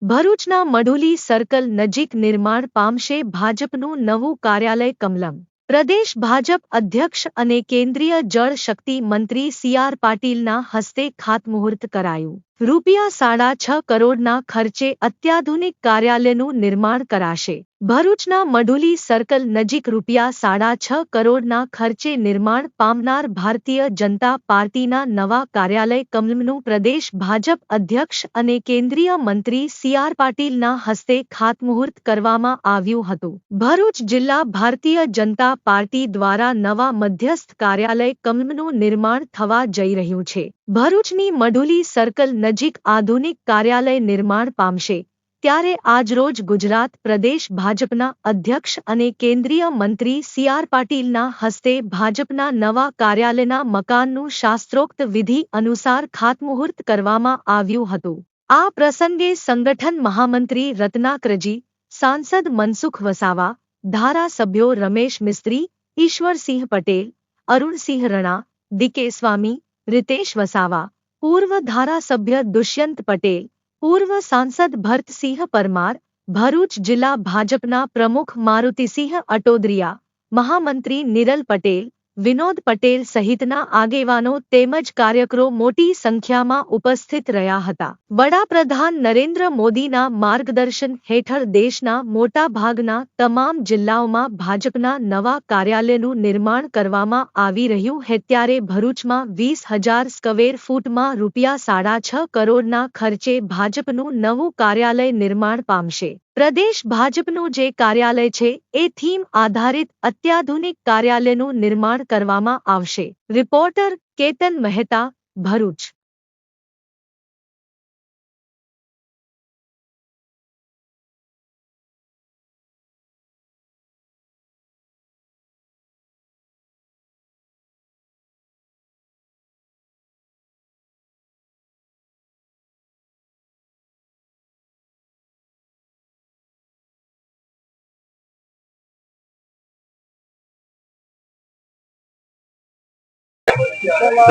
ભરૂચના મઢુલી સર્કલ નજીક નિર્માણ પામશે ભાજપનું નવું કાર્યાલય કમલમ. પ્રદેશ ભાજપ અધ્યક્ષ અને કેન્દ્રીય જળ શક્તિ મંત્રી સી.આર. પાટીલના હસ્તે ખાતમુહૂર્ત કરાયું. ₹6.5 કરોડના ખર્ચે અત્યાધુનિક કાર્યાલયનું નિર્માણ કરાશે. ભરૂચના મઢુલી સર્કલ નજીક ₹6.5 કરોડના ખર્ચે નિર્માણ પામનાર ભારતીય જનતા પાર્ટીના નવા કાર્યાલય કમલમનું પ્રદેશ ભાજપ અધ્યક્ષ અને કેન્દ્રીય મંત્રી સી.આર. પાટીલના હસ્તે ખાતમુહૂર્ત કરવામાં આવ્યું હતું. ભરૂચ જિલ્લા ભારતીય જનતા પાર્ટી દ્વારા નવા મધ્યસ્થ કાર્યાલય કમલમનું નિર્માણ થવા જઈ રહ્યું છે. ભરૂચની મઢુલી સર્કલ નજીક આધુનિક કાર્યાલય નિર્માણ પામશે. ત્યારે આજરોજ ગુજરાત પ્રદેશ ભાજપના અધ્યક્ષ અને કેન્દ્રીય મંત્રી સી.આર. પાટીલના હસ્તે ભાજપના નવા કાર્યાલયના મકાનનું શાસ્ત્રોક્ત વિધિ અનુસાર ખાતમુહૂર્ત કરવામાં આવ્યું હતું. આ પ્રસંગે સંગઠન મહામંત્રી રત્નાકરજી, સાંસદ મનસુખ વસાવા, ધારાસભ્યો રમેશ મિસ્ત્રી, ઈશ્વરસિંહ પટેલ, અરુણસિંહ રણા, ડી.કે. સ્વામી, રીતેશ વસાવા, પૂર્વ ધારાસભ્ય દુષ્યંત પટેલ, પૂર્વ સાંસદ ભરતસિંહ પરમાર, ભરૂચ જિલ્લા ભાજપના પ્રમુખ મારુતિસિંહ અટોદરિયા, મહામંત્રી નિરલ પટેલ, વિનોદ પટેલ સહિતના આગેવાનો તેમજ કાર્યકરો મોટી સંખ્યામાં ઉપસ્થિત રહ્યા હતા. વડાપ્રધાન નરેન્દ્ર મોદીના માર્ગદર્શન હેઠળ દેશના મોટાભાગના તમામ જિલ્લાઓમાં ભાજપના નવા કાર્યાલયનું નિર્માણ કરવામાં આવી રહ્યું છે. ત્યારે ભરૂચમાં 20,000 સ્ક્વેર ફૂટમાં ₹6.5 કરોડના ખર્ચે ભાજપનું નવું કાર્યાલય નિર્માણ પામશે. પ્રદેશ ભાજપનું જે કાર્યાલય છે એ થીમ આધારિત અત્યાધુનિક કાર્યાલયનું નિર્માણ કરવામાં આવશે. રિપોર્ટર કેતન મહેતા, ભરૂચ.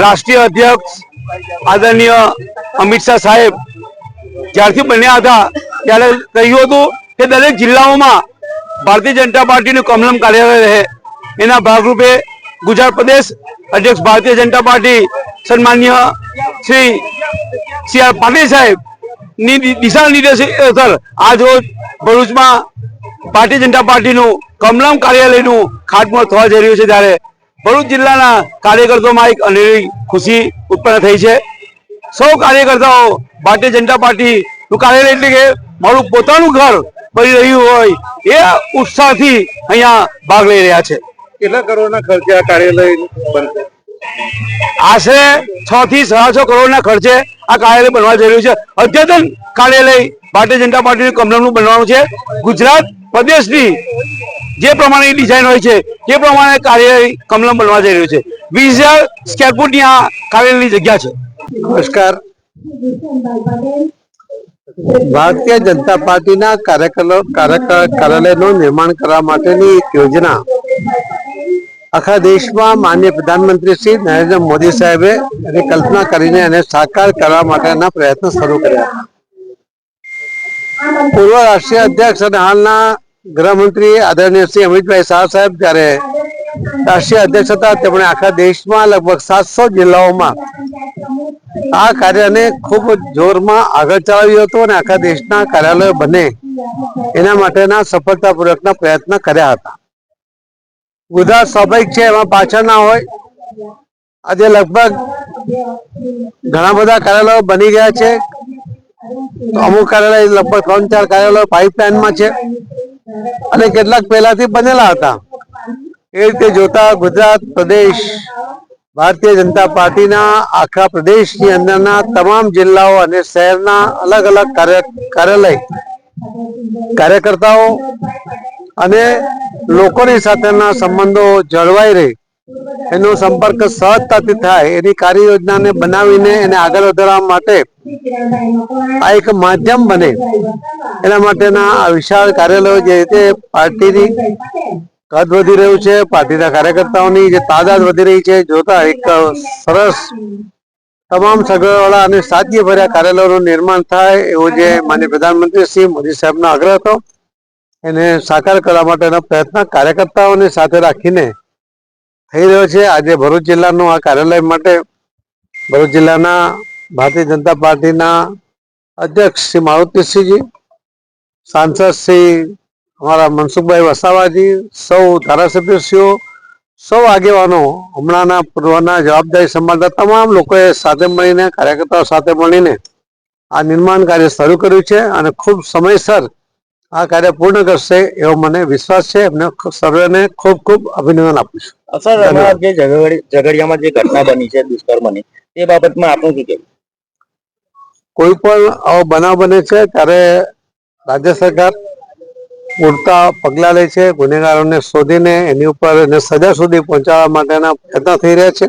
રાષ્ટ્રીય અધ્યક્ષ આદરણીય અમિત શાહ સાહેબ જ્યારથી બન્યા હતા ત્યારે કહ્યું હતું કે દરેક જિલ્લાઓમાં ભારતીય જનતા પાર્ટીનું કમલમ કાર્યાલય રહે. એના ભાગરૂપે ગુજરાત પ્રદેશ અધ્યક્ષ ભારતીય જનતા પાર્ટી સન્માનીય શ્રી સી.આર. પાટીલ સાહેબની દિશા નિર્દેશ હેઠળ આજ રોજ ભરૂચમાં ભારતીય જનતા પાર્ટીનું કમલમ કાર્યાલયનું ખાતમુહૂર્ત થવા જઈ રહ્યું છે. ત્યારે ભરૂચ જિલ્લાના કાર્યકર્તાઓમાં એક અનેરી ખુશી ઉત્પન્ન થઈ છે. સૌ કાર્યકર્તાઓ ભારતીય જનતા પાર્ટીનું કાર્યાલય એટલે કે મારું પોતાનું ઘર બની રહ્યું હોય એ ઉત્સાહથી અહીંયા ભાગ લઈ રહ્યા છે. કેટલા કરોડના ખર્ચે આ કાર્યાલય બનશે? આશરે 6 થી 6.5 કરોડના ખર્ચે આ કાર્યાલય બનવા જઈ રહ્યું છે. અદ્યતન કાર્યાલય ભારતીય જનતા પાર્ટીનું કમલમનું બનવાનું છે. ગુજરાત પ્રદેશની જે પ્રમાણે ડિઝાઇન હોય છે તે પ્રમાણે કાર્યાલય કમલમ બનવા જઈ રહ્યું છે. 20,000 સ્ક્વેર ફૂટની આ કાર્યાલયની જગ્યા છે. નમસ્કાર. ભારતીય જનતા પાર્ટીના કાર્યાલયનું નિર્માણ કરવા માટેની એક યોજના આખા દેશમાં માનનીય પ્રધાનમંત્રી શ્રી નરેન્દ્ર મોદી સાહેબે એની કલ્પના કરીને એને સાકાર કરવા માટેના પ્રયત્નો શરૂ કર્યા. પૂર્વ રાષ્ટ્રીય અધ્યક્ષ અને હાલના ગૃહમંત્રી આદરણીય શ્રી અમિતભાઈ શાહ સાહેબ જ્યારે રાષ્ટ્રીય અધ્યક્ષ હતા તેમણે આખા દેશમાં લગભગ 700 જિલ્લાઓમાં આ કાર્યને ખૂબ જોરમાં આગળ ચલાવ્યું હતું અને આખા દેશના કાર્યાલયો બને એના માટેના સફળતાપૂર્વકના પ્રયત્ન કર્યા હતા. ગુજરાત સ્વાભાવિક છે, એમાં પાછળ ના હોય. આજે લગભગ ઘણા બધા કાર્યાલયો બની ગયા છે. અમુક કાર્યાલય લગભગ 3-4 કાર્યાલયો પાઇપલાઇનમાં છે અને કેટલાક પહેલાથી બનેલા હતા. એ રીતે જોતા ગુજરાત પ્રદેશ ભારતીય જનતા પાર્ટીના આખા પ્રદેશની અંદરના તમામ જિલ્લાઓ અને શહેરના અલગ અલગ કાર્યકર્તાઓ અને લોકોની સાથેના સંબંધો જળવાઈ રહે, એનો સંપર્ક સહજતાથી થાય એની કાર્ય યોજનાને બનાવીને એને આગળ વધારવા માટે આ એક માધ્યમ બને એના માટેના આ વિશાળ કાર્યાલયો જે રીતે પાર્ટીની કદ વધી રહ્યું છે, પાર્ટીના કાર્યકર્તાઓની જે તાદાદ વધી રહી છે જોતા એક સરસ તમામ સગવડવાળા અને સાદગીભર્યા કાર્યાલયોનું નિર્માણ થાય એવો જે માનનીય પ્રધાનમંત્રી શ્રી મોદી સાહેબનો આગ્રહ હતો એને સાકાર કરવા માટેનો પ્રયત્ન કાર્યકર્તાઓને સાથે રાખીને થઈ રહ્યો છે. આજે ભરૂચ જિલ્લાનું આ કાર્યાલય માટે ભરૂચ જિલ્લાના ભારતીય જનતા પાર્ટીના અધ્યક્ષ શ્રી મારુતિસિંહજી, સાંસદ શ્રી અમારા મનસુખભાઈ વસાવાજી, સૌ ધારાસભ્યશ્રીઓ, સૌ આગેવાનો, હમણાંના પૂર્વના જવાબદારી સંભાળતા તમામ લોકોએ સાથે મળીને, કાર્યકર્તાઓ સાથે મળીને આ નિર્માણ કાર્ય શરૂ કર્યું છે અને ખૂબ સમયસર આ કાર્ય પૂર્ણ કરશે એવો મને વિશ્વાસ છે. એમને સર્વેને ખૂબ ખૂબ અભિનંદન આપું છું. સર, જે ઝઘડિયામાં જે ઘટના બની છે દુષ્કર્મની, તે બાબતમાં આપનું શું કહેવું? કોઈ પણ આવો બનાવ બને છે ત્યારે રાજ્ય સરકાર પૂરતા પગલાં લે છે. ગુનેગારોને શોધીને એની ઉપર એને સજા સુધી પહોંચાડવા માટેના પ્રયત્ન થઈ રહ્યા છે.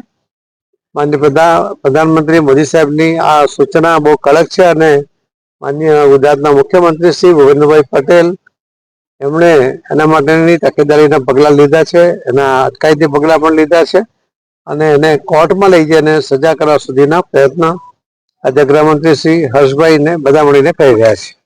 માનનીય પ્રધાનમંત્રી મોદી સાહેબની આ સૂચના બહુ કડક છે અને માનનીય ગુજરાતના મુખ્યમંત્રી શ્રી ભૂપેન્દ્રભાઈ પટેલ એમણે એના માટેની તકેદારીના પગલાં લીધા છે, એના અટકાયતી પગલાં પણ લીધા છે અને એને કોર્ટમાં લઈ જઈને સજા કરવા સુધીના પ્રયત્ન આજે ગૃહમંત્રી શ્રી હર્ષભાઈને બધા મળીને કરી રહ્યા છે.